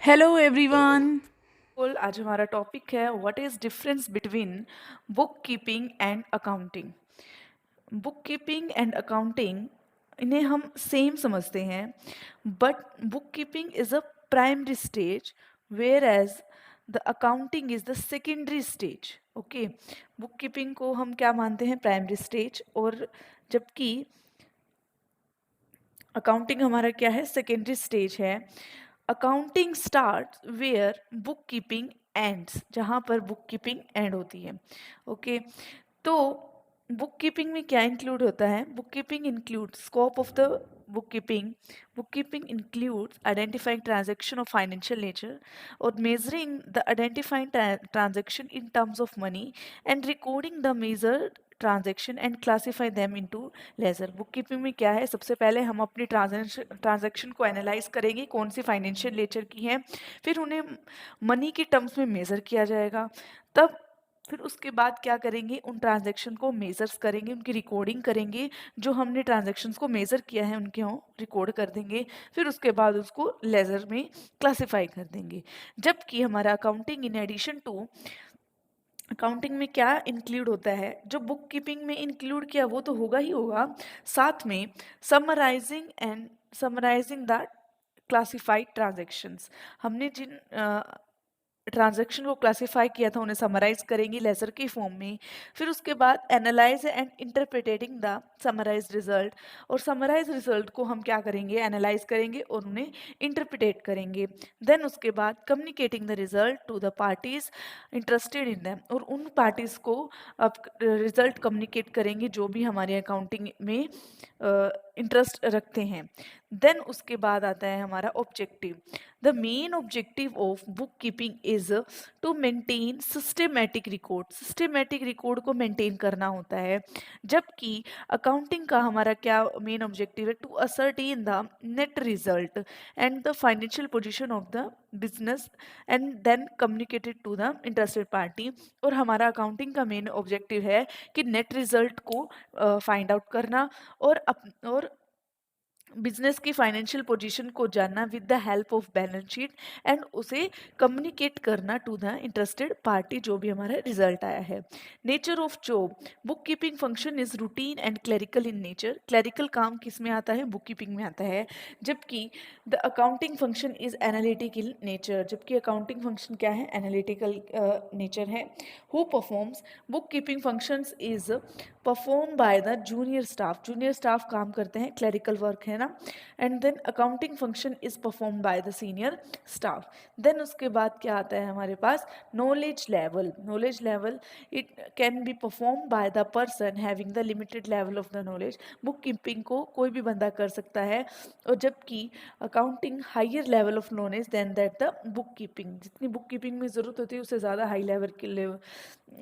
Hello everyone. आज हमारा topic है what is difference between bookkeeping and accounting. Bookkeeping and accounting इन्हें हम सेम समझते हैं, but bookkeeping is a primary stage whereas the accounting is the secondary stage. Okay, bookkeeping को हम क्या मानते हैं, primary stage, और जबकि अकाउंटिंग हमारा क्या है, सेकेंडरी स्टेज है। Accounting start where bookkeeping ends, जहाँ पर बुक कीपिंग एंड होती है। ओके, तो बुक कीपिंग में क्या इंक्लूड होता है? Book keeping include scope of the book keeping. Book keeping includes identifying transaction of financial nature और measuring the identifying transaction in terms of money and recording the measure transaction and classify them into ledger. Book keeping में क्या है, सबसे पहले हम अपनी transaction को analyse करेंगे कौन सी फाइनेंशियल नेचर की है, फिर उन्हें मनी के टर्म्स में मेज़र किया जाएगा। तब फिर उसके बाद क्या करेंगे, उन ट्रांजैक्शन को मेजर्स करेंगे, उनकी रिकॉर्डिंग करेंगे, जो हमने ट्रांजैक्शंस को मेजर किया है उनके हम रिकॉर्ड कर देंगे, फिर उसके बाद उसको लेजर में क्लासिफाई कर देंगे। जबकि हमारा accounting in addition to accounting में क्या इंक्लूड होता है, जो बुक कीपिंग में इंक्लूड किया वो तो होगा ही होगा, साथ में समराइजिंग द क्लासिफाइड ट्रांजैक्शंस। हमने जिन ट्रांजैक्शन को क्लासिफाई किया था उन्हें समराइज करेंगे लेजर के फॉर्म में, फिर उसके बाद analyse and interpreting the summarise result, और समराइज रिजल्ट को हम क्या करेंगे, एनालाइज करेंगे और उन्हें इंटरप्रिटेट करेंगे। देन उसके बाद communicating the result to the parties interested in them, और उन पार्टीज को अब रिजल्ट कम्युनिकेट करेंगे जो भी हमारे अकाउंटिंग में इंटरेस्ट रखते हैं। देन उसके बाद आता है हमारा objective. The main objective of book keeping is to maintain systematic record, systematic record को मेंटेन करना होता है। जबकि अकाउंटिंग का हमारा क्या मेन ऑब्जेक्टिव है, to ascertain the net result and the financial position of the business and then communicated to the interested party. और हमारा अकाउंटिंग का मेन ऑब्जेक्टिव है कि नेट रिजल्ट को फाइंड आउट करना और बिजनेस की फाइनेंशियल पोजीशन को जानना with the help of balance sheet and उसे कम्युनिकेट करना टू द इंटरेस्टेड पार्टी जो भी हमारा रिजल्ट आया है। Nature of job, book keeping function is routine and clerical in nature. Clerical काम किस में आता है, बुक कीपिंग में आता है। जबकि the accounting function is analytical nature, जबकि अकाउंटिंग फंक्शन क्या है, एनालिटिकल नेचर है। Who performs book keeping functions is perform by the junior staff, junior staff काम करते हैं, क्लरिकल वर्क है ना। And then accounting function is perform by the senior staff. Then उसके बाद क्या आता है हमारे पास, knowledge level. Knowledge level it can be perform by the person having the limited level of the knowledge. Bookkeeping को कोई भी बंदा कर सकता है, और जबकि accounting higher level of knowledge than that the book keeping, जितनी बुक कीपिंग में ज़रूरत होती है उससे ज़्यादा हाई लेवल की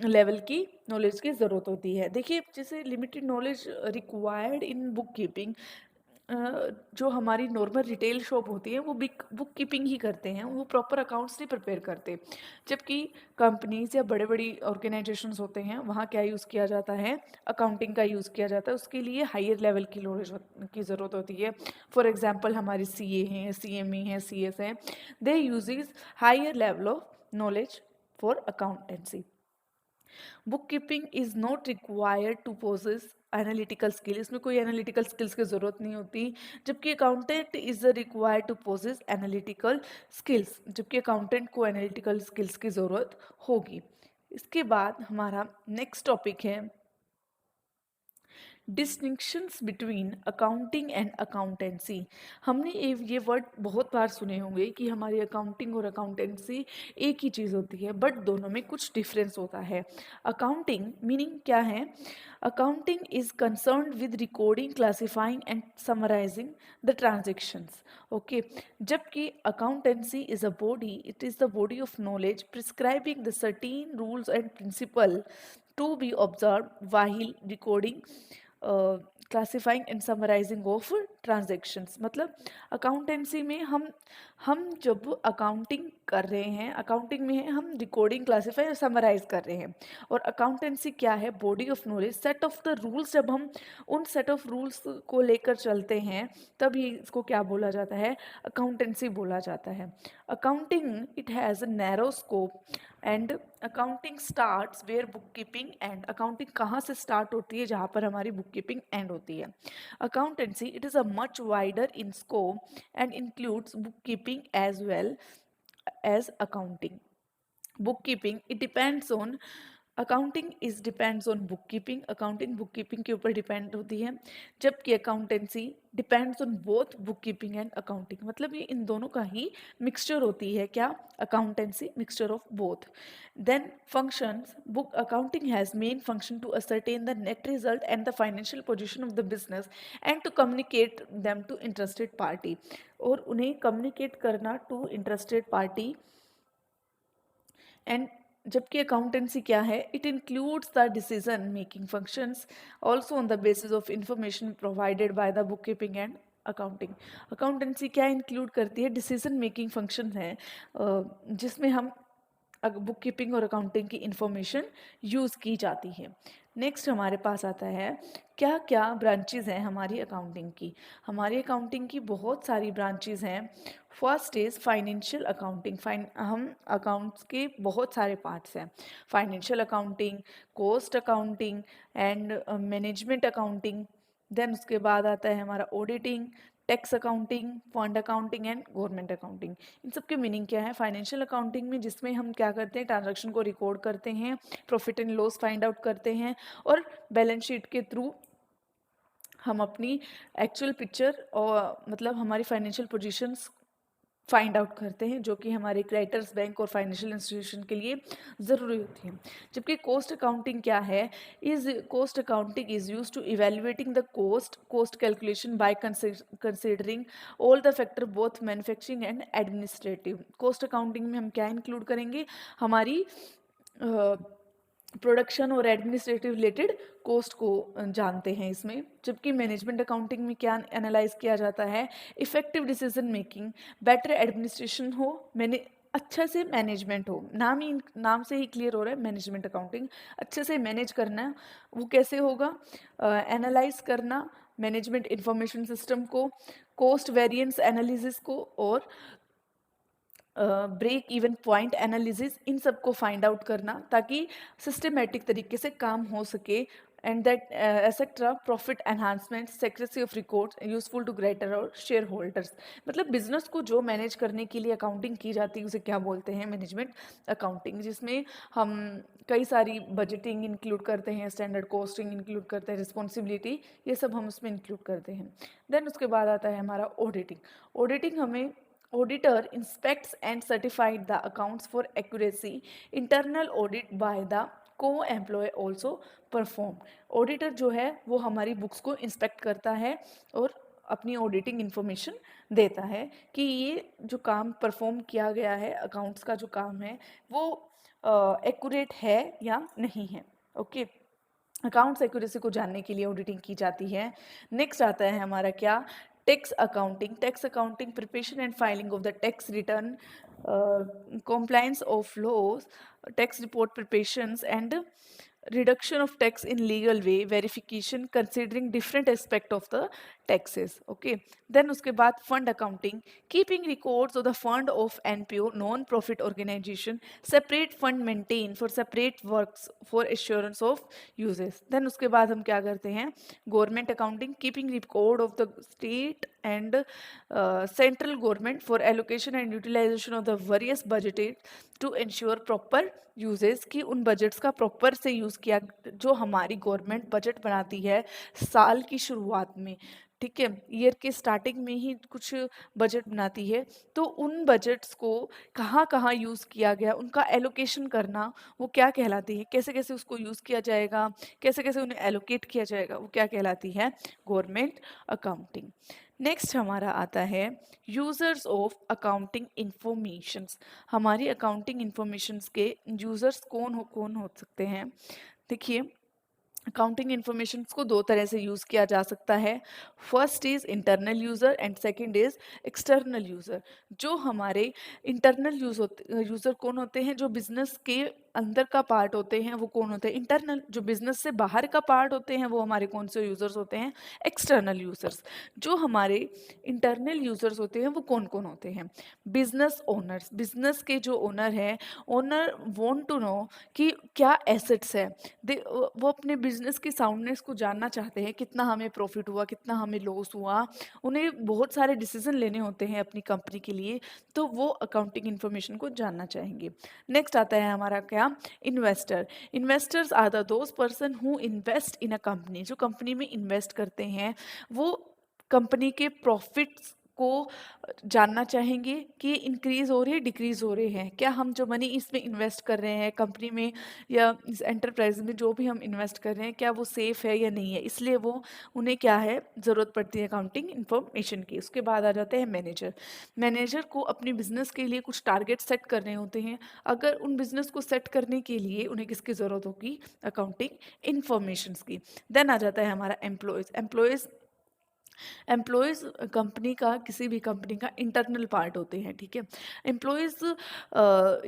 लेवल की नॉलेज की ज़रूरत होती है। देखिए, जैसे limited knowledge required in bookkeeping, जो हमारी नॉर्मल रिटेल शॉप होती है वो बिक बुक कीपिंग ही करते हैं, वो प्रॉपर अकाउंट्स नहीं प्रिपेयर करते। जबकि कंपनीज या बड़े बड़ी ऑर्गेनाइजेशंस होते हैं वहाँ क्या यूज़ किया जाता है, अकाउंटिंग का यूज़ किया जाता है, उसके लिए हायर लेवल की नॉलेज की ज़रूरत होती है। फॉर एग्जांपल हमारे सीए हैं, सीएमई हैं, सीएस हैं, they uses higher level of knowledge for accountancy. Book keeping is not required to possess analytical skill, इसमें कोई एनालिटिकल स्किल्स की ज़रूरत नहीं होती। जबकि accountant is required to possess analytical skills, जबकि अकाउंटेंट को एनालिटिकल स्किल्स की ज़रूरत होगी। इसके बाद हमारा नेक्स्ट टॉपिक है distinctions between accounting and accountancy. हमने ये वर्ड बहुत बार सुने होंगे कि हमारी अकाउंटिंग और अकाउंटेंसी एक ही चीज़ होती है, बट दोनों में कुछ डिफरेंस होता है। अकाउंटिंग मीनिंग क्या है, accounting is concerned with recording, classifying and summarising the transactions. Okay, जबकि accountancy is a body, it is the body of knowledge prescribing the certain rules and principle to be observed while recording classifying and summarising of transactions. मतलब accountancy में हम जब accounting कर रहे हैं, accounting में हम रिकॉर्डिंग, क्लासिफाई और समराइज कर रहे हैं। और अकाउंटेंसी क्या है? Body of knowledge, set of the rules. जब हम उन सेट ऑफ रूल्स को लेकर चलते हैं तब ही इसको क्या बोला जाता है? अकाउंटेंसी बोला जाता है। Accounting it has a narrow scope and accounting starts where bookkeeping and. Accounting कहाँ से स्टार्ट होती है? जहाँ पर हमारी बुक कीपिंग एंड होती है। Accountancy it is a much wider in scope and includes bookkeeping as well as accounting. bookkeeping it depends on accounting is depends on bookkeeping. Accounting bookkeeping के ऊपर depend होती है, जबकि accountancy depends on both bookkeeping and accounting. मतलब ये इन दोनों का ही mixture होती है। क्या? Accountancy mixture of both. Then functions book accounting has main function to ascertain the net result and the financial position of the business and to communicate them to interested party. और उन्हें communicate करना to interested party. And जबकि accountancy क्या है? It includes the decision making functions also on the basis of information provided by the book keeping and accounting. Accountancy क्या include करती है? Decision making function है जिसमें हम बुक कीपिंग और अकाउंटिंग की इंफॉर्मेशन यूज़ की जाती है। नेक्स्ट हमारे पास आता है क्या क्या ब्रांचेज हैं हमारी अकाउंटिंग की। हमारी अकाउंटिंग की बहुत सारी ब्रांचेज हैं। First is financial accounting. हम अकाउंट्स के बहुत सारे पार्ट्स हैं। Financial accounting, cost accounting and management accounting. Then उसके बाद आता है हमारा auditing, tax accounting, fund accounting and government accounting. इन सब के मीनिंग क्या है? फाइनेंशियल अकाउंटिंग में जिसमें हम क्या करते हैं? ट्रांजैक्शन को रिकॉर्ड करते हैं, profit and loss find out करते हैं और बैलेंस शीट के थ्रू हम अपनी एक्चुअल पिक्चर और मतलब हमारी फाइनेंशियल पोजीशंस फाइंड आउट करते हैं, जो कि हमारे क्रेडिटर्स बैंक और फाइनेंशियल इंस्टीट्यूशन के लिए ज़रूरी होती है। जबकि कॉस्ट अकाउंटिंग क्या है? Is cost accounting is use to evaluating the cost calculation by considering all the factor both manufacturing and administrative. Cost accounting में हम क्या इंक्लूड करेंगे? हमारी प्रोडक्शन और एडमिनिस्ट्रेटिव रिलेटेड कॉस्ट को जानते हैं इसमें। जबकि मैनेजमेंट अकाउंटिंग में क्या एनालाइज किया जाता है? Effective decision making, better administration हो, मैंने अच्छा से मैनेजमेंट हो। नाम से ही क्लियर हो रहा है, मैनेजमेंट अकाउंटिंग अच्छे से मैनेज करना है। वो कैसे होगा? एनालाइज करना मैनेजमेंट इंफॉर्मेशन सिस्टम को, कॉस्ट वेरिएंस एनालिसिस को और ब्रेक इवन पॉइंट एनालिसिस, इन सब को फाइंड आउट करना ताकि सिस्टमेटिक तरीके से काम हो सके। And that etcetera profit enhancement, secrecy of records useful to greater और शेयर होल्डर्स। मतलब बिजनेस को जो मैनेज करने के लिए अकाउंटिंग की जाती है उसे क्या बोलते हैं? Management accounting. जिसमें हम कई सारी बजटिंग इंक्लूड करते हैं, स्टैंडर्ड कॉस्टिंग इंक्लूड करते हैं, रिस्पॉन्सिबिलिटी, ये सब हम उसमें इंक्लूड करते हैं। देन उसके बाद आता है हमारा ऑडिटिंग। ऑडिटिंग हमें Auditor inspects and certified the accounts for accuracy. Internal audit by the co-employee also performed. Auditor जो है वो हमारी बुक्स को इंस्पेक्ट करता है और अपनी ऑडिटिंग इन्फॉर्मेशन देता है कि ये जो काम परफॉर्म किया गया है, अकाउंट्स का जो काम है वो एक्यूरेट है या नहीं है। ओके, अकाउंट्स एक्यूरेसी को जानने के लिए ऑडिटिंग की जाती है। नेक्स्ट आता है हमारा क्या? Tax accounting. Tax accounting preparation and filing of the tax return, compliance of laws, tax report preparations and reduction of tax in legal way, verification considering different aspect of the taxes. Okay, then उसके बाद fund accounting, keeping records of the fund of NPO non profit organization, separate fund maintain for separate works for assurance of uses. Then उसके बाद हम क्या करते हैं? government accounting, keeping record of the state and central government for allocation and utilization of the various budgeted to ensure proper uses, कि उन budgets का proper से यूज़ किया जो हमारी गवर्नमेंट बजट बनाती है साल की शुरुआत में। ठीक है, ईयर के स्टार्टिंग में ही कुछ बजट बनाती है, तो उन बजट्स को कहाँ कहाँ यूज़ किया गया उनका एलोकेशन करना, वो क्या कहलाती है? कैसे कैसे उसको यूज़ किया जाएगा, कैसे कैसे उन्हें एलोकेट किया जाएगा, वो क्या कहलाती है? Government accounting. नेक्स्ट हमारा आता है यूज़र्स ऑफ अकाउंटिंग इंफॉर्मेशंस। हमारी अकाउंटिंग इंफॉर्मेशंस के यूज़र्स कौन हो सकते हैं? देखिए, अकाउंटिंग इन्फॉर्मेशन को दो तरह से यूज़ किया जा सकता है। First is internal user and second is external user. जो हमारे इंटरनल यूज़र कौन होते हैं, जो बिजनेस के अंदर का पार्ट होते हैं वो कौन होते हैं, इंटरनल। जो बिजनेस से बाहर का पार्ट होते हैं वो हमारे कौन से यूज़र्स होते हैं, एक्सटर्नल यूज़र्स। जो हमारे इंटरनल यूज़र्स होते हैं वो कौन कौन होते हैं, बिजनेस ओनर्स। बिजनेस के जो ओनर हैं, ओनर वांट टू नो कि क्या एसेट्स है, वो अपने बिजनेस की साउंडनेस को जानना चाहते हैं, कितना हमें प्रॉफिट हुआ, कितना हमें लॉस हुआ। उन्हें बहुत सारे डिसीजन लेने होते हैं अपनी कंपनी के लिए, तो वो अकाउंटिंग इन्फॉर्मेशन को जानना चाहेंगे। नेक्स्ट आता है हमारा क्या, investor. Investors are the those person who invest in a company. जो कंपनी में इन्वेस्ट करते हैं वो कंपनी के प्रॉफिट्स को जानना चाहेंगे कि इंक्रीज हो रहे हैं, डिक्रीज हो रहे हैं, क्या हम जो मनी इसमें इन्वेस्ट कर रहे हैं कंपनी में या इस एंटरप्राइज में जो भी हम इन्वेस्ट कर रहे हैं क्या वो सेफ है या नहीं है। इसलिए वो उन्हें क्या है, ज़रूरत पड़ती है अकाउंटिंग इन्फॉर्मेशन की। उसके बाद आ जाते हैं मैनेजर। मैनेजर को अपने बिजनेस के लिए कुछ टारगेट सेट करने होते हैं। अगर उन बिजनेस को सेट करने के लिए उन्हें किसकी ज़रूरत होगी, अकाउंटिंग इन्फॉर्मेशन की। देन आ जाता है हमारा एम्प्लॉयज़। एम्प्लॉयज़ कंपनी का, किसी भी कंपनी का इंटरनल पार्ट होते हैं, ठीक है। एम्प्लॉयज़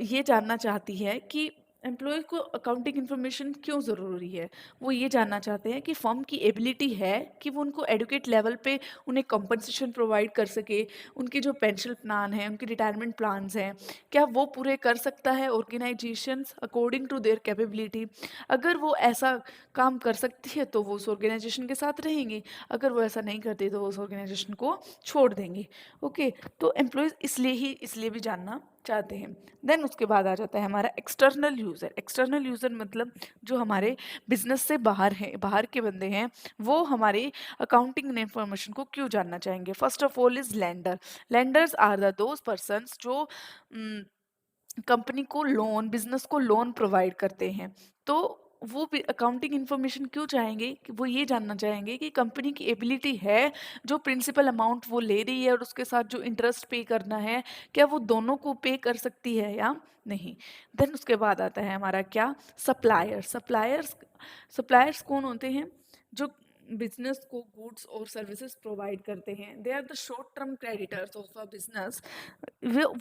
ये जानना चाहती है कि एम्प्लॉय को अकाउंटिंग इन्फॉर्मेशन क्यों ज़रूरी है। वो ये जानना चाहते हैं कि फर्म की एबिलिटी है कि वो उनको एडुकेट लेवल पे उन्हें कंपनसेशन प्रोवाइड कर सके, उनकी जो पेंशन प्लान है, उनकी रिटायरमेंट प्लान्स हैं, क्या वो पूरे कर सकता है organisations according to their capability. अगर वो ऐसा काम कर सकती है तो वो उस ऑर्गेनाइजेशन के साथ रहेंगे, अगर वो ऐसा नहीं करते तो वो उस ऑर्गेनाइजेशन को छोड़ देंगे। ओके, तो एम्प्लॉयज़ इसलिए भी जानना चाहते हैं। देन उसके बाद आ जाता है हमारा एक्सटर्नल यूज़र। एक्सटर्नल यूज़र मतलब जो हमारे बिजनेस से बाहर हैं, बाहर के बंदे हैं, वो हमारी अकाउंटिंग इन्फॉर्मेशन को क्यों जानना चाहेंगे। First of all is lender. Lenders are the those persons जो कंपनी को लोन, बिजनेस को लोन प्रोवाइड करते हैं। तो वो भी अकाउंटिंग इन्फॉर्मेशन क्यों चाहेंगे, कि वो ये जानना चाहेंगे कि कंपनी की एबिलिटी है, जो प्रिंसिपल अमाउंट वो ले रही है और उसके साथ जो इंटरेस्ट पे करना है, क्या वो दोनों को पे कर सकती है या नहीं। देन उसके बाद आता है हमारा क्या, सप्लायर। सप्लायर्स कौन होते हैं, जो बिजनेस को गुड्स और सर्विसेज प्रोवाइड करते हैं। They are the short term creditors of a business.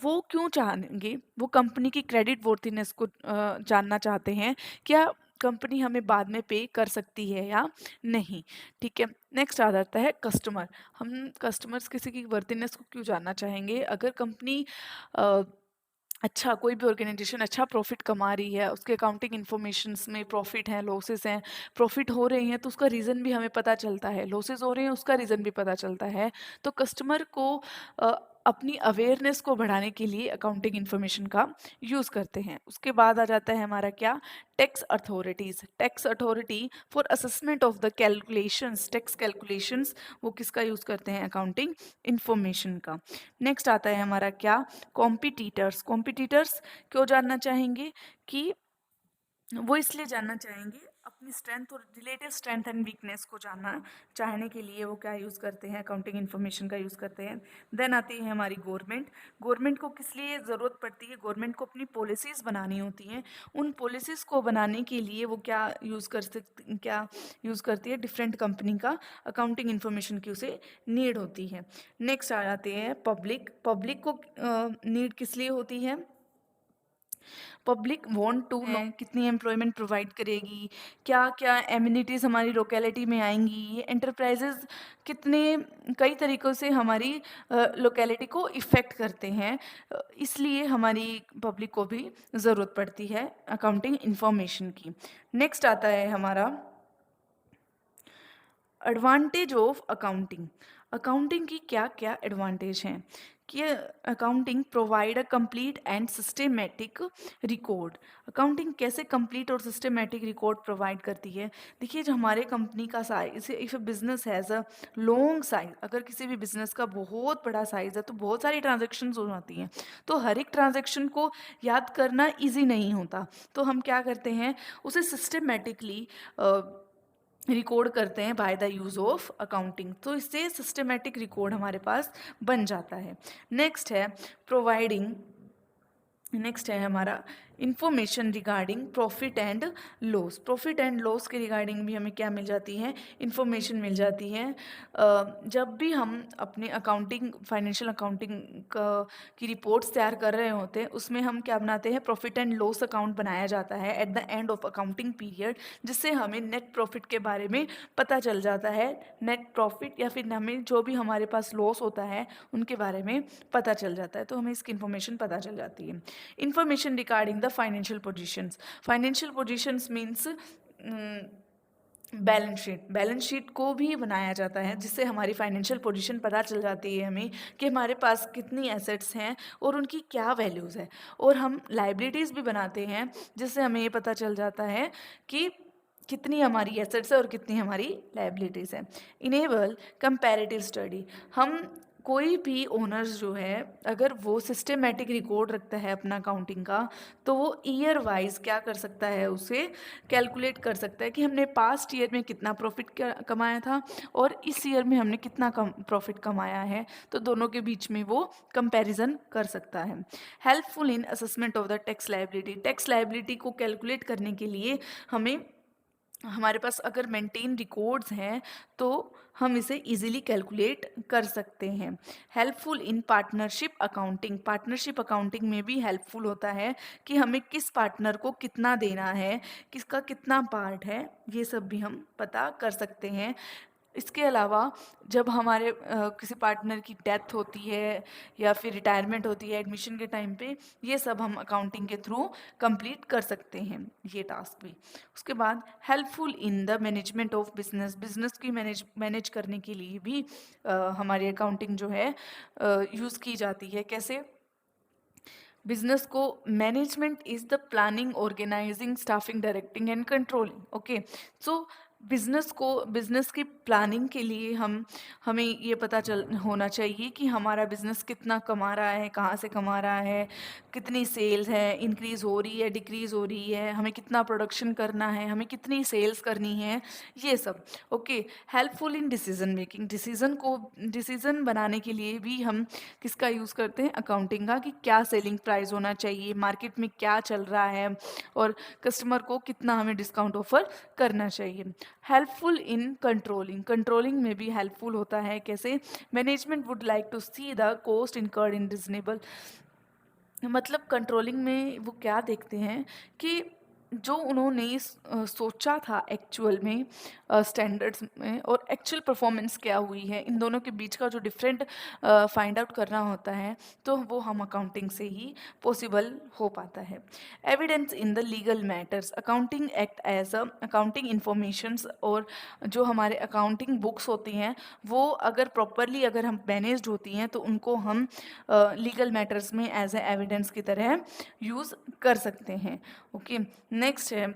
वो क्यों चाहेंगे, वो कंपनी की क्रेडिट वर्थीनेस को जानना चाहते हैं, क्या कंपनी हमें बाद में पे कर सकती है या नहीं, ठीक है। नेक्स्ट आ जाता है कस्टमर। हम कस्टमर्स किसी की वर्थीनेस को क्यों जानना चाहेंगे, अगर कंपनी अच्छा, कोई भी ऑर्गेनाइजेशन अच्छा प्रॉफिट कमा रही है, उसके अकाउंटिंग इन्फॉर्मेशंस में प्रॉफिट है, लॉसेस हैं, प्रॉफिट हो रहे हैं तो उसका रीज़न भी हमें पता चलता है, लॉसेस हो रहे हैं उसका रीज़न भी पता चलता है। तो कस्टमर को अ, अपनी अवेयरनेस को बढ़ाने के लिए अकाउंटिंग इन्फॉर्मेशन का यूज़ करते हैं। उसके बाद आ जाता है हमारा क्या, tax authorities. Tax authority for assessment of the calculations, tax calculations, वो किसका यूज़ करते हैं, अकाउंटिंग इन्फॉर्मेशन का। नेक्स्ट आता है हमारा क्या, कॉम्पिटिटर्स। कॉम्पिटिटर्स क्यों जानना चाहेंगे, कि वो इसलिए जानना चाहेंगे, अपनी स्ट्रेंथ और रिलेटिव स्ट्रेंथ एंड वीकनेस को जानना चाहने के लिए वो क्या यूज़ करते हैं, अकाउंटिंग इन्फॉर्मेशन का यूज़ करते हैं। देन आती है हमारी गवर्नमेंट। गवर्नमेंट को किस लिए ज़रूरत पड़ती है, गवर्नमेंट को अपनी पॉलिसीज़ बनानी होती हैं। उन पॉलिसीज़ को बनाने के लिए वो क्या यूज़ करती है, डिफरेंट कंपनी का अकाउंटिंग इन्फॉर्मेशन की उसे नीड होती है। नेक्स्ट आ जाते हैं पब्लिक। पब्लिक को नीड किस लिए होती है, पब्लिक वांट टू नो कितनी एम्प्लॉयमेंट प्रोवाइड करेगी, क्या क्या एमिनिटीज़ हमारी लोकेलिटी में आएंगी, ये एंटरप्राइजेज कितने कई तरीक़ों से हमारी लोकेलिटी को इफ़ेक्ट करते हैं। इसलिए हमारी पब्लिक को भी ज़रूरत पड़ती है अकाउंटिंग इंफॉर्मेशन की। नेक्स्ट आता है हमारा एडवांटेज ऑफ अकाउंटिंग। अकाउंटिंग की क्या क्या एडवांटेज हैं, कि accounting provide a complete and systematic record. Accounting कैसे कंप्लीट और सिस्टमेटिक रिकॉर्ड प्रोवाइड करती है, देखिए जो हमारे कंपनी का size, if business has a long size, अगर किसी भी बिजनेस का बहुत बड़ा साइज है तो बहुत सारी ट्रांजेक्शन्स हो जाती हैं, तो हर एक ट्रांजेक्शन को याद करना ईजी नहीं होता। तो हम क्या करते हैं, उसे सिस्टमेटिकली रिकॉर्ड करते हैं by the use of accounting, तो इससे सिस्टमेटिक रिकॉर्ड हमारे पास बन जाता है। नेक्स्ट है प्रोवाइडिंग, नेक्स्ट है हमारा information regarding profit and loss. Profit and loss के रिगार्डिंग भी हमें क्या मिल जाती है, इंफॉर्मेशन मिल जाती है। जब भी हम अपने अकाउंटिंग, फाइनेंशियल अकाउंटिंग की रिपोर्ट्स तैयार कर रहे होते हैं, उसमें हम क्या बनाते हैं, प्रॉफिट एंड लॉस अकाउंट बनाया जाता है at the end of accounting period, जिससे हमें नेट प्रॉफिट के बारे में पता चल जाता है। नेट प्रॉफिट या फिर हमें जो भी हमारे पास लॉस होता है उनके बारे में पता चल जाता है, तो हमें इसकी इन्फॉर्मेशन पता चल जाती है। Information regarding the financial positions. Financial positions means balance sheet. Balance sheet को भी बनाया जाता है, जिससे हमारी फाइनेंशियल पोजीशन पता चल जाती है हमें कि हमारे पास कितनी एसेट्स हैं और उनकी क्या वैल्यूज़ है। और हम लाइबिलिटीज़ भी बनाते हैं, जिससे हमें ये पता चल जाता है कि कितनी हमारी एसेट्स है और कितनी हमारी लाइबिलिटीज़ है। Enable comparative study. हम कोई भी ओनर्स जो है, अगर वो सिस्टमेटिक रिकॉर्ड रखता है अपना अकाउंटिंग का, तो वो ईयर वाइज क्या कर सकता है, उसे कैलकुलेट कर सकता है कि हमने पास्ट ईयर में कितना प्रॉफिट कमाया था और इस ईयर में हमने कितना प्रॉफिट कमाया है, तो दोनों के बीच में वो कंपैरिजन कर सकता है। Helpful in assessment of the tax liability. Tax liability को कैलकुलेट करने के लिए हमें, हमारे पास अगर मेंटेन रिकॉर्ड्स हैं तो हम इसे इजीली कैलकुलेट कर सकते हैं। Helpful in partnership accounting. Partnership accounting में भी हेल्पफुल होता है कि हमें किस पार्टनर को कितना देना है, किसका कितना पार्ट है, ये सब भी हम पता कर सकते हैं। इसके अलावा जब हमारे किसी पार्टनर की डेथ होती है या फिर रिटायरमेंट होती है एडमिशन के टाइम पे, ये सब हम अकाउंटिंग के थ्रू कंप्लीट कर सकते हैं, ये टास्क भी। उसके बाद helpful in the management of business. Business की मैनेज करने के लिए भी हमारी अकाउंटिंग जो है यूज़ की जाती है। कैसे? बिजनेस को, management is the planning, organising, staffing, directing and controlling. Okay, so business को, बिजनेस की प्लानिंग के लिए हमें ये पता चल होना चाहिए कि हमारा बिजनेस कितना कमा रहा है, कहाँ से कमा रहा है, कितनी सेल्स है, इंक्रीज हो रही है, डिक्रीज हो रही है, हमें कितना प्रोडक्शन करना है, हमें कितनी सेल्स करनी है, ये सब। Okay, helpful in decision making. Decision बनाने के लिए भी हम किसका यूज़ करते हैं, अकाउंटिंग का, कि क्या सेलिंग प्राइस होना चाहिए, मार्केट में क्या चल रहा है और कस्टमर को कितना हमें डिस्काउंट ऑफर करना चाहिए। Helpful in controlling. कंट्रोलिंग में भी हेल्पफुल होता है। कैसे? Management would like to see the cost incurred in reasonable. मतलब कंट्रोलिंग में वो क्या देखते हैं कि जो उन्होंने सोचा था एक्चुअल में, स्टैंडर्ड्स में, और एक्चुअल परफॉर्मेंस क्या हुई है, इन दोनों के बीच का जो डिफरेंट फाइंड आउट करना होता है, तो वो हम अकाउंटिंग से ही पॉसिबल हो पाता है। Evidence in the legal matters. Accounting act as a accounting informations, और जो हमारे अकाउंटिंग बुक्स होती हैं वो अगर प्रॉपरली अगर हम मैनेज्ड होती हैं तो उनको हम लीगल मैटर्स में एज ए एविडेंस की तरह यूज़ कर सकते हैं। ओके, नेक्स्ट है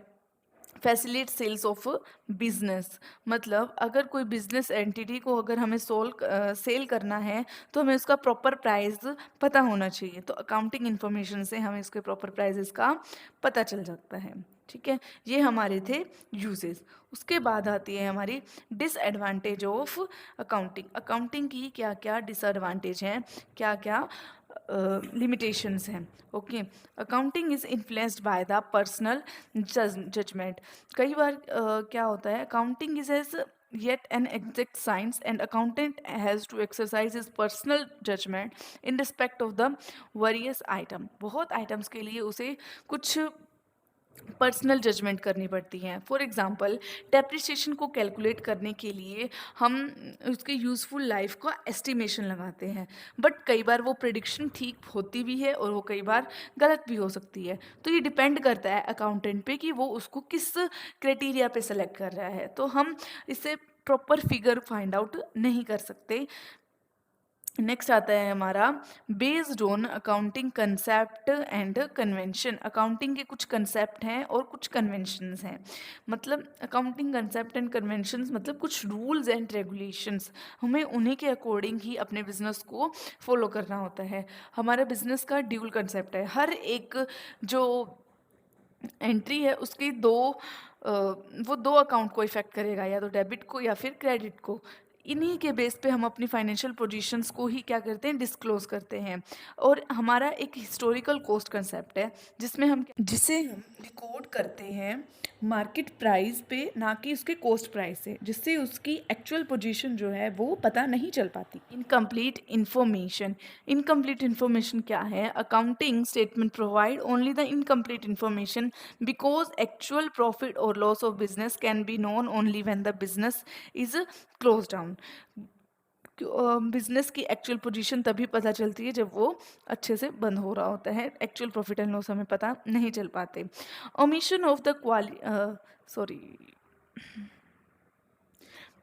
फैसिलिट सेल्स ऑफ बिजनेस। मतलब अगर कोई बिजनेस एंटिटी को अगर हमें सेल करना है तो हमें उसका प्रॉपर प्राइस पता होना चाहिए, तो अकाउंटिंग इंफॉर्मेशन से हमें उसके प्रॉपर प्राइसेस का पता चल सकता है। ठीक है, ये हमारे थे यूजेस। उसके बाद आती है हमारी डिसएडवांटेज ऑफ अकाउंटिंग। अकाउंटिंग की क्या क्या डिसएडवांटेज हैं, क्या क्या लिमिटेशंस हैं। Okay, accounting is influenced by the personal judgement. कई बार क्या होता है, accounting is as yet an exact science, and accountant has to exercise his personal judgment in respect of the various item। बहुत आइटम्स के लिए उसे कुछ पर्सनल जजमेंट करनी पड़ती हैं। फॉर एग्जांपल, डेप्रिसिएशन को कैलकुलेट करने के लिए हम उसके यूज़फुल लाइफ का एस्टिमेशन लगाते हैं, बट कई बार वो प्रिडिक्शन ठीक होती भी है और वो कई बार गलत भी हो सकती है। तो ये डिपेंड करता है अकाउंटेंट पे कि वो उसको किस क्राइटेरिया पे सेलेक्ट कर रहा है, तो हम इससे प्रॉपर फिगर फाइंड आउट नहीं कर सकते। नेक्स्ट आता है हमारा based on accounting concept and convention. Accounting के कुछ कंसेप्ट हैं और कुछ कन्वेंशंस हैं। मतलब अकाउंटिंग कंसेप्ट एंड कन्वेंशंस मतलब कुछ रूल्स एंड रेगुलेशंस, हमें उन्हीं के अकॉर्डिंग ही अपने बिजनेस को फॉलो करना होता है। हमारे बिजनेस का ड्यूल कंसेप्ट है, हर एक जो एंट्री है उसकी वो दो अकाउंट को इफेक्ट करेगा, या तो डेबिट को या फिर क्रेडिट को। इन्हीं के बेस पे हम अपनी फाइनेंशियल पोजीशंस को ही क्या करते हैं, डिस्क्लोज करते हैं। और हमारा एक हिस्टोरिकल कॉस्ट कंसेप्ट है जिसे हम रिकॉर्ड करते हैं मार्केट प्राइस पे, ना कि उसके कॉस्ट प्राइस से, जिससे उसकी एक्चुअल पोजीशन जो है वो पता नहीं चल पाती। इनकम्प्लीट इन्फॉर्मेशन क्या है? Accounting statement provide only the incomplete information because actual profit और loss of business can be known only when the business is close down. Business की एक्चुअल पोजीशन तभी पता चलती है जब वो अच्छे से बंद हो रहा होता है, एक्चुअल प्रॉफिट एंड लॉस हमें पता नहीं चल पाते। Omission of the sorry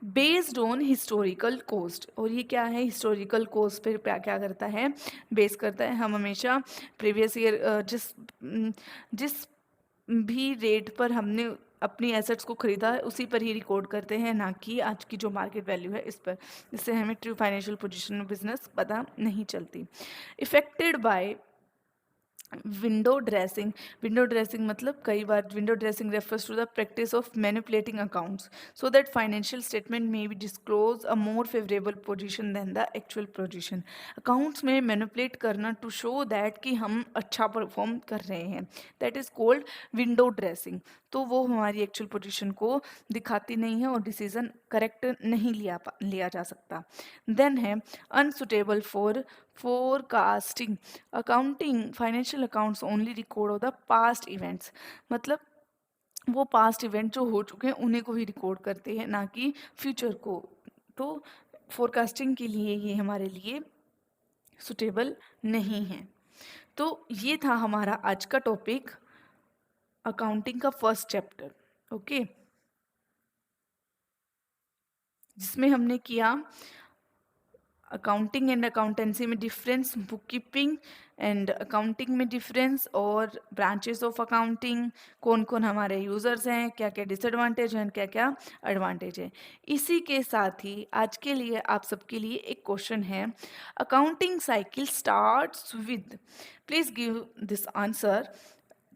based on historical cost. और ये क्या है? हिस्टोरिकल कॉस्ट पे क्या क्या करता है, बेस करता है। हम हमेशा प्रीवियस ईयर जिस भी रेट पर हमने अपनी एसेट्स को खरीदा है उसी पर ही रिकॉर्ड करते हैं, ना कि आज की जो मार्केट वैल्यू है इस पर, जिससे हमें true financial position of business पता नहीं चलती। इफेक्टेड बाय विंडो ड्रेसिंग मतलब कई बार window dressing refers to the practice of manipulating accounts so that financial statement में be disclose a more favourable position than the actual position. Accounts में manipulate करना to show that कि हम अच्छा perform कर रहे हैं, that is called window dressing. तो वो हमारी एक्चुअल पोजीशन को दिखाती नहीं है और डिसीजन करेक्ट नहीं लिया जा सकता। देन है unsuitable for forecasting. Accounting financial accounts only record of the past events, मतलब वो पास्ट इवेंट जो हो चुके हैं उन्हीं को ही रिकॉर्ड करते हैं, ना कि फ्यूचर को। तो फोरकास्टिंग के लिए ये हमारे लिए सुटेबल नहीं है। तो ये था हमारा आज का टॉपिक, अकाउंटिंग का फर्स्ट चैप्टर। ओके, जिसमें हमने किया अकाउंटिंग एंड अकाउंटेंसी में difference, book keeping and accounting में डिफरेंस, और ब्रांचेस ऑफ अकाउंटिंग, कौन कौन हमारे यूज़र्स हैं, क्या क्या डिसएडवांटेज हैं, क्या क्या एडवांटेज है। इसी के साथ ही आज के लिए आप सबके लिए एक क्वेश्चन है, accounting cycle starts with, please give this answer.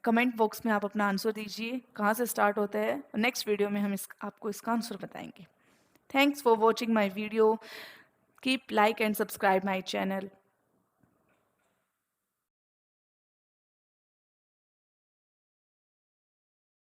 Comment box में आप अपना आंसर दीजिए, कहाँ से स्टार्ट होता है। नेक्स्ट वीडियो में हम आपको इसका आंसर बताएंगे। Thanks for watching my video. Keep like and subscribe my channel.